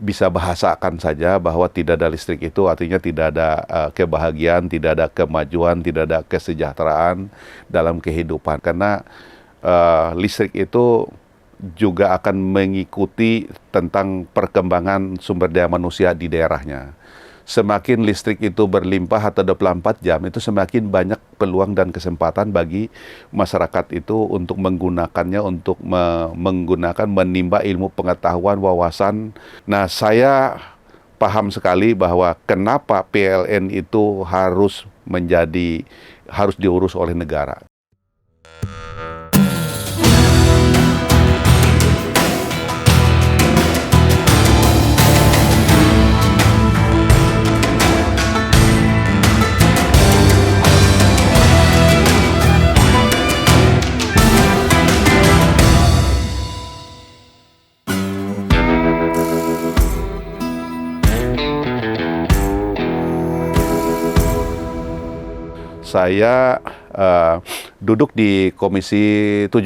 bisa bahasakan saja bahwa tidak ada listrik itu artinya tidak ada kebahagiaan, tidak ada kemajuan, tidak ada kesejahteraan dalam kehidupan. Karena listrik itu juga akan mengikuti tentang perkembangan sumber daya manusia di daerahnya. Semakin listrik itu berlimpah atau 24 jam, itu semakin banyak peluang dan kesempatan bagi masyarakat itu untuk menggunakannya, untuk menimba ilmu pengetahuan, wawasan. Nah, saya paham sekali bahwa kenapa PLN itu harus diurus oleh negara. Saya duduk di Komisi 7.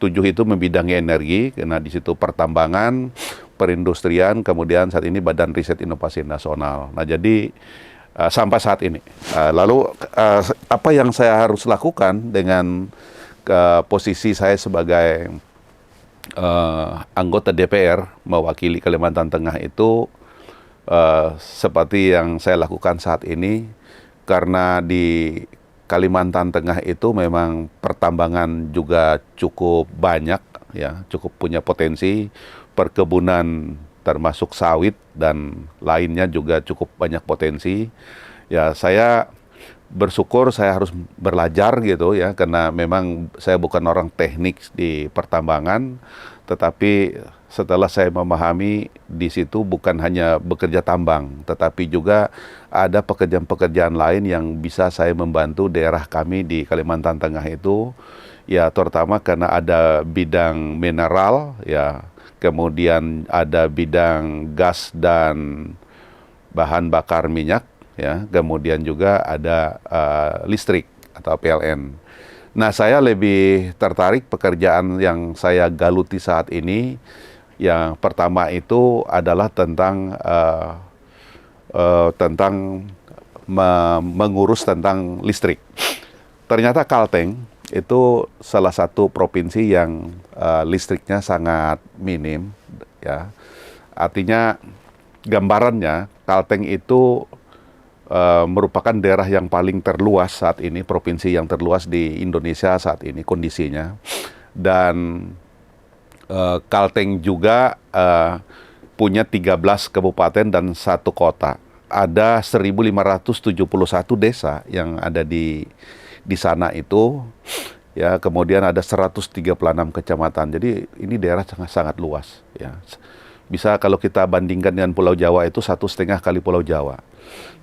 7 itu membidangi energi, karena di situ pertambangan, perindustrian, kemudian saat ini Badan Riset Inovasi Nasional. Nah, jadi sampai saat ini. Lalu apa yang saya harus lakukan dengan posisi saya sebagai anggota DPR mewakili Kalimantan Tengah itu seperti yang saya lakukan saat ini, karena di Kalimantan Tengah itu memang pertambangan juga cukup banyak, ya, cukup punya potensi, perkebunan termasuk sawit dan lainnya juga cukup banyak potensi. Ya, saya bersyukur saya harus belajar gitu ya, karena memang saya bukan orang teknik di pertambangan, tetapi setelah saya memahami di situ bukan hanya bekerja tambang, tetapi juga ada pekerjaan-pekerjaan lain yang bisa saya membantu daerah kami di Kalimantan Tengah itu, ya terutama karena ada bidang mineral, ya, kemudian ada bidang gas dan bahan bakar minyak, ya, kemudian juga ada listrik atau PLN. Nah, saya lebih tertarik pekerjaan yang saya galuti saat ini. Yang pertama itu adalah tentang mengurus tentang listrik. Ternyata Kalteng itu salah satu provinsi yang listriknya sangat minim, ya. Artinya gambarannya Kalteng itu merupakan daerah yang paling terluas saat ini, provinsi yang terluas di Indonesia saat ini kondisinya. Dan Kalteng juga punya 13 kabupaten dan 1 kota. Ada 1.571 desa yang ada di sana itu, ya, kemudian ada 136 kecamatan. Jadi ini daerah sangat luas, ya. Bisa kalau kita bandingkan dengan Pulau Jawa itu 1,5 kali Pulau Jawa.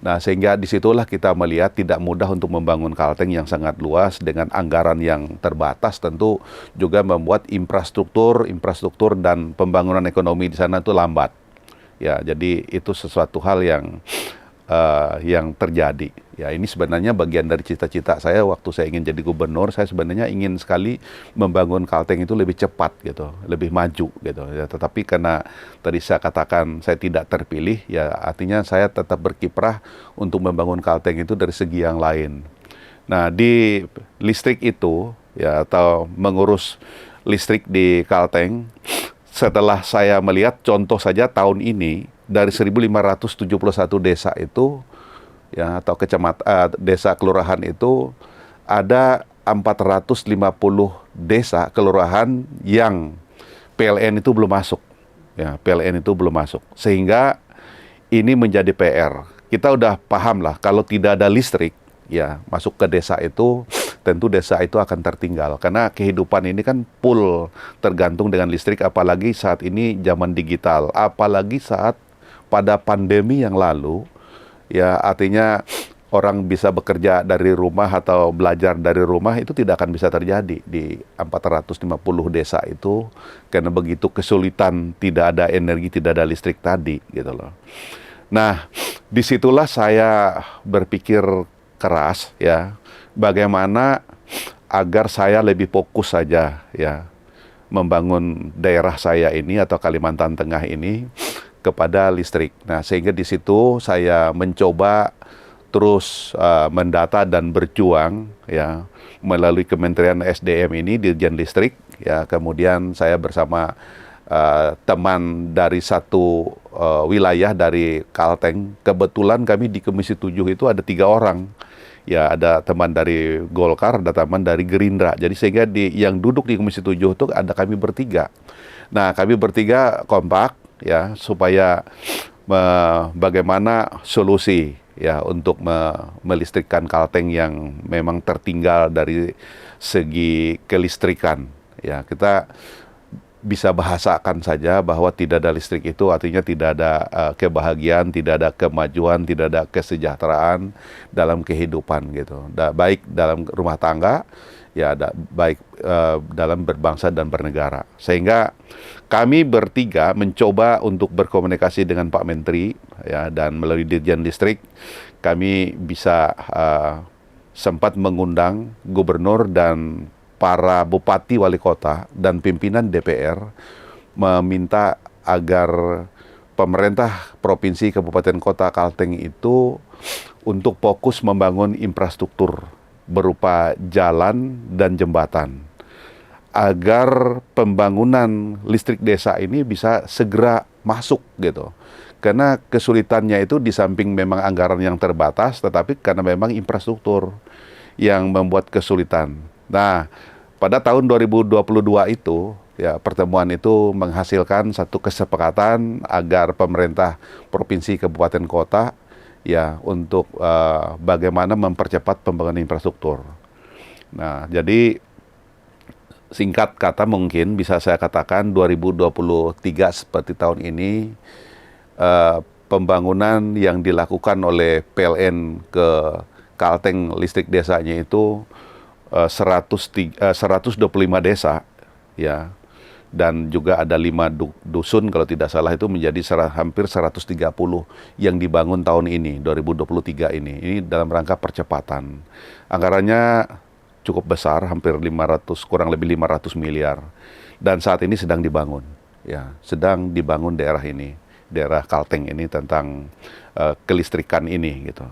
Nah, sehingga disitulah kita melihat tidak mudah untuk membangun Kalteng yang sangat luas dengan anggaran yang terbatas, tentu juga membuat infrastruktur dan pembangunan ekonomi di sana itu lambat. Ya, jadi itu sesuatu hal yang terjadi. Ya, ini sebenarnya bagian dari cita-cita saya waktu saya ingin jadi gubernur. Saya sebenarnya ingin sekali membangun Kalteng itu lebih cepat gitu, lebih maju gitu. Ya, tetapi karena tadi saya katakan saya tidak terpilih, ya artinya saya tetap berkiprah untuk membangun Kalteng itu dari segi yang lain. Nah, di listrik itu, ya, atau mengurus listrik di Kalteng, setelah saya melihat contoh saja tahun ini dari 1.571 desa itu, ya, atau desa kelurahan itu ada 450 desa kelurahan yang PLN itu belum masuk, ya, PLN itu belum masuk, sehingga ini menjadi PR. Kita udah paham lah kalau tidak ada listrik, ya, masuk ke desa itu, tentu desa itu akan tertinggal, karena kehidupan ini kan full tergantung dengan listrik, apalagi saat ini zaman digital, apalagi saat pada pandemi yang lalu, ya, artinya orang bisa bekerja dari rumah atau belajar dari rumah itu tidak akan bisa terjadi di 450 desa itu, karena begitu kesulitan, tidak ada energi, tidak ada listrik tadi, gitu loh. Nah, disitulah saya berpikir keras, ya, bagaimana agar saya lebih fokus saja, ya, membangun daerah saya ini atau Kalimantan Tengah ini. kepada listrik. Nah, sehingga di situ saya mencoba terus mendata dan berjuang ya melalui Kementerian SDM ini, Dirjen Listrik ya. Kemudian saya bersama teman dari satu wilayah dari Kalteng. Kebetulan kami di Komisi 7 itu ada 3 orang. Ya, ada teman dari Golkar, ada teman dari Gerindra. Jadi sehingga yang duduk di Komisi 7 itu ada kami bertiga. Nah, kami bertiga kompak ya supaya bagaimana solusi ya untuk melistrikkan Kalteng yang memang tertinggal dari segi kelistrikan. Ya, kita bisa bahasakan saja bahwa tidak ada listrik itu artinya tidak ada kebahagiaan, tidak ada kemajuan, tidak ada kesejahteraan dalam kehidupan gitu. Baik dalam rumah tangga, ya baik dalam berbangsa dan bernegara. Sehingga kami bertiga mencoba untuk berkomunikasi dengan Pak Menteri ya, dan melalui Dirjen Listrik kami bisa sempat mengundang gubernur dan para bupati, wali kota, dan pimpinan DPR meminta agar pemerintah Provinsi Kabupaten Kota Kalteng itu untuk fokus membangun infrastruktur berupa jalan dan jembatan agar pembangunan listrik desa ini bisa segera masuk gitu. Karena kesulitannya itu di samping memang anggaran yang terbatas, tetapi karena memang infrastruktur yang membuat kesulitan. Nah, pada tahun 2022 itu, ya pertemuan itu menghasilkan satu kesepakatan agar pemerintah provinsi, kabupaten, kota, ya untuk bagaimana mempercepat pembangunan infrastruktur. Nah, jadi singkat kata mungkin bisa saya katakan 2023 seperti tahun ini pembangunan yang dilakukan oleh PLN ke Kalteng listrik desanya itu 125 desa ya, dan juga ada 5 dusun kalau tidak salah, itu menjadi hampir 130 yang dibangun tahun ini 2023 ini. Ini dalam rangka percepatan. Anggarannya cukup besar, hampir 500, kurang lebih 500 miliar, dan saat ini sedang dibangun ya, sedang dibangun daerah ini, daerah Kalteng ini tentang kelistrikan ini gitu.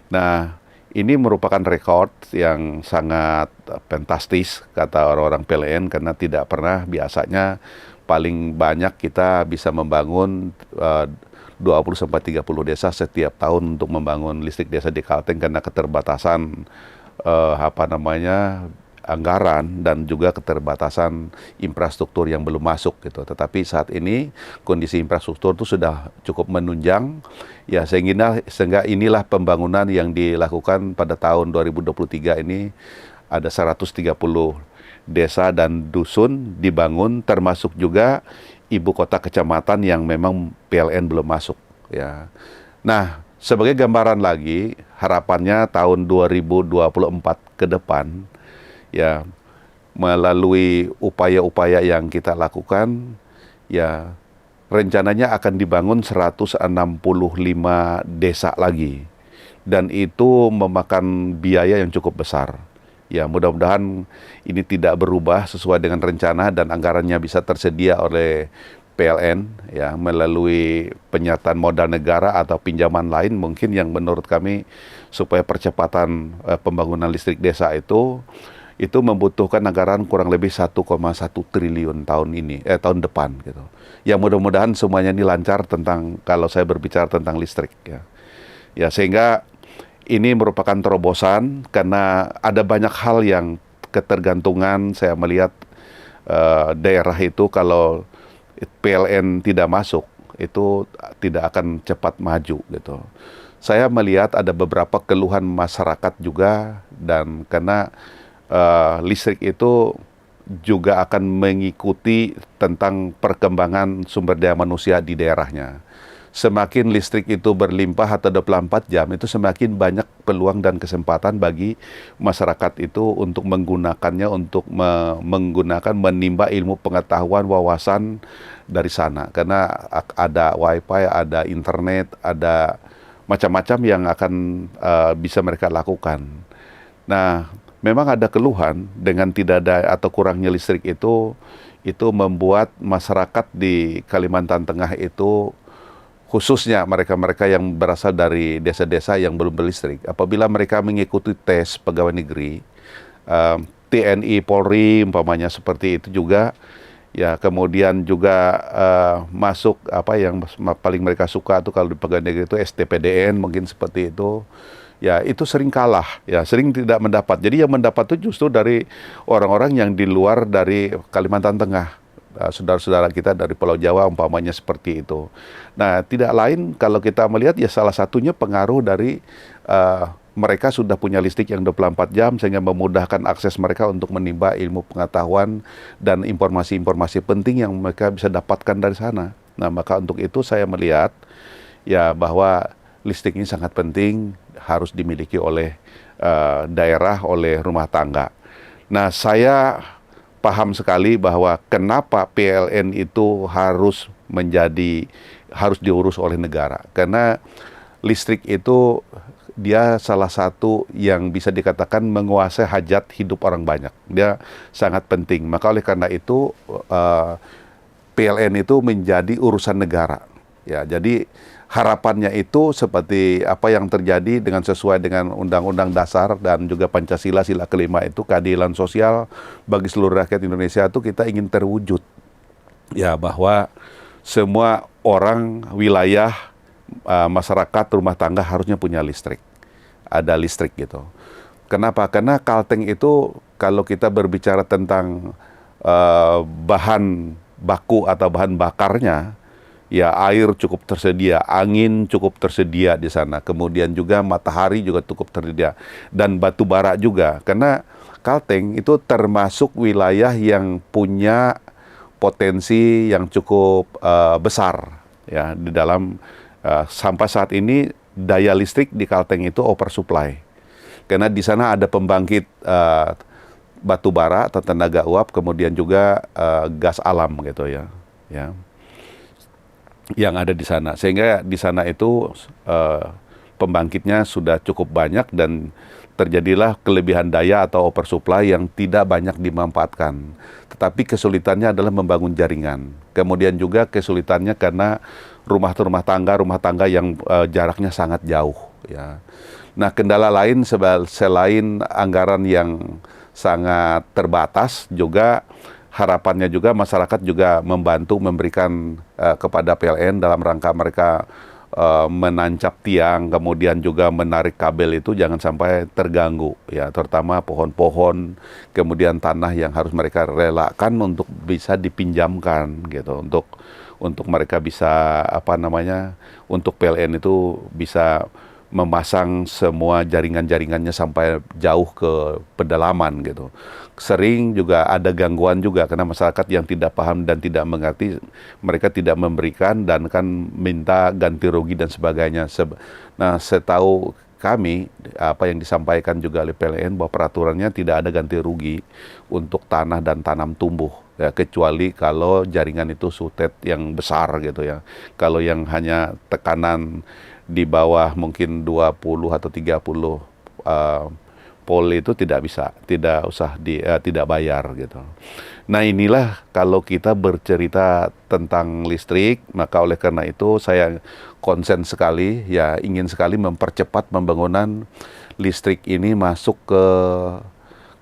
Nah, ini merupakan rekor yang sangat fantastis kata orang-orang PLN, karena tidak pernah, biasanya paling banyak kita bisa membangun 20-30 desa setiap tahun untuk membangun listrik desa di Kalteng karena keterbatasan anggaran dan juga keterbatasan infrastruktur yang belum masuk gitu. Tetapi saat ini kondisi infrastruktur itu sudah cukup menunjang ya, sehingga inilah pembangunan yang dilakukan pada tahun 2023 ini. Ada 130 desa dan dusun dibangun, termasuk juga ibu kota kecamatan yang memang PLN belum masuk ya. Nah, sebagai gambaran lagi, harapannya tahun 2024 ke depan ya, melalui upaya-upaya yang kita lakukan ya, rencananya akan dibangun 165 desa lagi, dan itu memakan biaya yang cukup besar. Ya, mudah-mudahan ini tidak berubah sesuai dengan rencana dan anggarannya bisa tersedia oleh PLN ya, melalui penyertaan modal negara atau pinjaman lain mungkin yang menurut kami supaya percepatan pembangunan listrik desa itu membutuhkan anggaran kurang lebih 1,1 triliun tahun depan gitu. Ya, mudah-mudahan semuanya ini lancar kalau saya berbicara tentang listrik ya. Ya, sehingga ini merupakan terobosan karena ada banyak hal yang ketergantungan. Saya melihat daerah itu kalau PLN tidak masuk itu tidak akan cepat maju gitu. Saya melihat ada beberapa keluhan masyarakat juga, dan karena listrik itu juga akan mengikuti tentang perkembangan sumber daya manusia di daerahnya. Semakin listrik itu berlimpah atau 24 jam, itu semakin banyak peluang dan kesempatan bagi masyarakat itu untuk menggunakannya, untuk menimba ilmu pengetahuan, wawasan dari sana. Karena ada wifi, ada internet, ada macam-macam yang akan bisa mereka lakukan. Nah, memang ada keluhan dengan tidak ada atau kurangnya listrik itu membuat masyarakat di Kalimantan Tengah itu khususnya mereka-mereka yang berasal dari desa-desa yang belum berlistrik, apabila mereka mengikuti tes pegawai negeri, eh, TNI, Polri, umpamanya seperti itu juga, ya kemudian juga masuk apa yang paling mereka suka tuh kalau di pegawai negeri itu STPDN mungkin seperti itu. Ya itu sering kalah, ya sering tidak mendapat. Jadi yang mendapat itu justru dari orang-orang yang di luar dari Kalimantan Tengah, saudara-saudara kita dari Pulau Jawa umpamanya seperti itu. Nah tidak lain kalau kita melihat ya salah satunya pengaruh dari mereka sudah punya listrik yang 24 jam sehingga memudahkan akses mereka untuk menimba ilmu pengetahuan dan informasi-informasi penting yang mereka bisa dapatkan dari sana. Nah maka untuk itu saya melihat ya bahwa listrik ini sangat penting, harus dimiliki oleh daerah, oleh rumah tangga. Nah, saya paham sekali bahwa kenapa PLN itu harus diurus oleh negara. Karena listrik itu dia salah satu yang bisa dikatakan menguasai hajat hidup orang banyak. Dia sangat penting. Maka oleh karena itu PLN itu menjadi urusan negara. Ya, jadi harapannya itu seperti apa yang terjadi dengan sesuai dengan Undang-Undang Dasar dan juga Pancasila sila kelima itu keadilan sosial bagi seluruh rakyat Indonesia itu kita ingin terwujud. Ya bahwa semua orang, wilayah, masyarakat, rumah tangga harusnya punya listrik. Ada listrik gitu. Kenapa? Karena Kalteng itu kalau kita berbicara tentang bahan baku atau bahan bakarnya, ya air cukup tersedia, angin cukup tersedia di sana, kemudian juga matahari juga cukup tersedia, dan batu bara juga. Karena Kalteng itu termasuk wilayah yang punya potensi yang cukup besar ya di dalam sampai saat ini daya listrik di Kalteng itu oversupply. Karena di sana ada pembangkit batu bara atau tenaga uap, kemudian juga gas alam gitu ya. Ya. Yang ada di sana, sehingga di sana itu pembangkitnya sudah cukup banyak dan terjadilah kelebihan daya atau oversupply yang tidak banyak dimanfaatkan. Tetapi kesulitannya adalah membangun jaringan. Kemudian juga kesulitannya karena rumah tangga yang jaraknya sangat jauh. Ya. Nah kendala lain selain anggaran yang sangat terbatas juga harapannya juga masyarakat juga membantu memberikan kepada PLN dalam rangka mereka menancap tiang, kemudian juga menarik kabel itu jangan sampai terganggu ya, terutama pohon-pohon, kemudian tanah yang harus mereka relakan untuk bisa dipinjamkan gitu, untuk mereka bisa untuk PLN itu bisa memasang semua jaringannya sampai jauh ke pedalaman gitu. Sering juga ada gangguan juga karena masyarakat yang tidak paham dan tidak mengerti, mereka tidak memberikan dan kan minta ganti rugi dan sebagainya. Nah, setahu kami apa yang disampaikan juga oleh PLN bahwa peraturannya tidak ada ganti rugi untuk tanah dan tanam tumbuh. Ya, kecuali kalau jaringan itu sutet yang besar gitu ya. Kalau yang hanya tekanan di bawah mungkin 20 atau 30 volt itu tidak bayar gitu. Nah inilah kalau kita bercerita tentang listrik, maka oleh karena itu saya konsen sekali, ya ingin sekali mempercepat pembangunan listrik ini masuk ke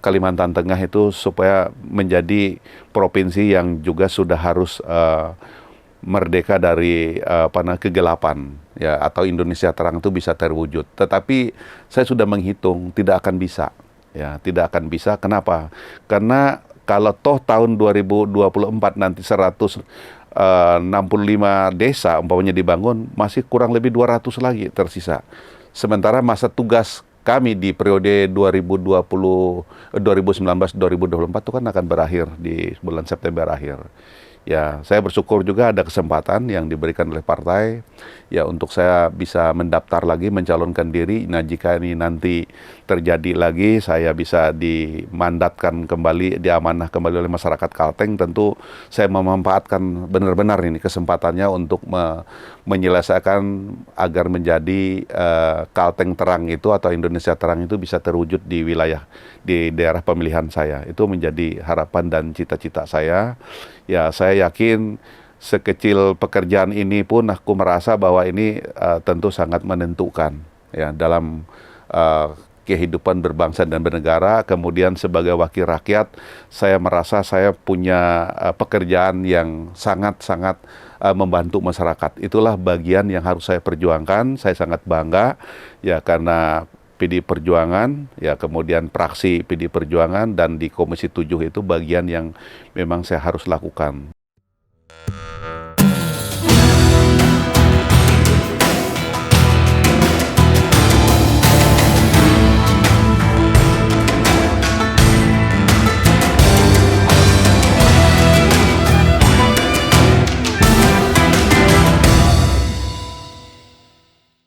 Kalimantan Tengah itu supaya menjadi provinsi yang juga sudah harus merdeka dari kegelapan ya, atau Indonesia terang itu bisa terwujud. Tetapi saya sudah menghitung tidak akan bisa ya, tidak akan bisa. Kenapa? Karena kalau toh tahun 2024 nanti 165 desa umpamanya dibangun, masih kurang lebih 200 lagi tersisa. Sementara masa tugas kami di periode 2019-2024 itu kan akan berakhir di bulan September akhir. Ya, saya bersyukur juga ada kesempatan yang diberikan oleh partai ya untuk saya bisa mendaftar lagi, mencalonkan diri. Nah, jika ini nanti terjadi lagi, saya bisa dimandatkan kembali, diamanah kembali oleh masyarakat Kalteng, tentu saya memanfaatkan benar-benar ini kesempatannya untuk menyelesaikan agar menjadi Kalteng terang itu atau Indonesia terang itu bisa terwujud di wilayah, di daerah pemilihan saya. Itu menjadi harapan dan cita-cita saya. Ya, saya yakin sekecil pekerjaan ini pun aku merasa bahwa ini tentu sangat menentukan ya dalam kehidupan berbangsa dan bernegara. Kemudian sebagai wakil rakyat, saya merasa saya punya pekerjaan yang sangat-sangat membantu masyarakat. Itulah bagian yang harus saya perjuangkan. Saya sangat bangga ya karena PD Perjuangan, ya kemudian praksi PD Perjuangan dan di Komisi 7 itu bagian yang memang saya harus lakukan.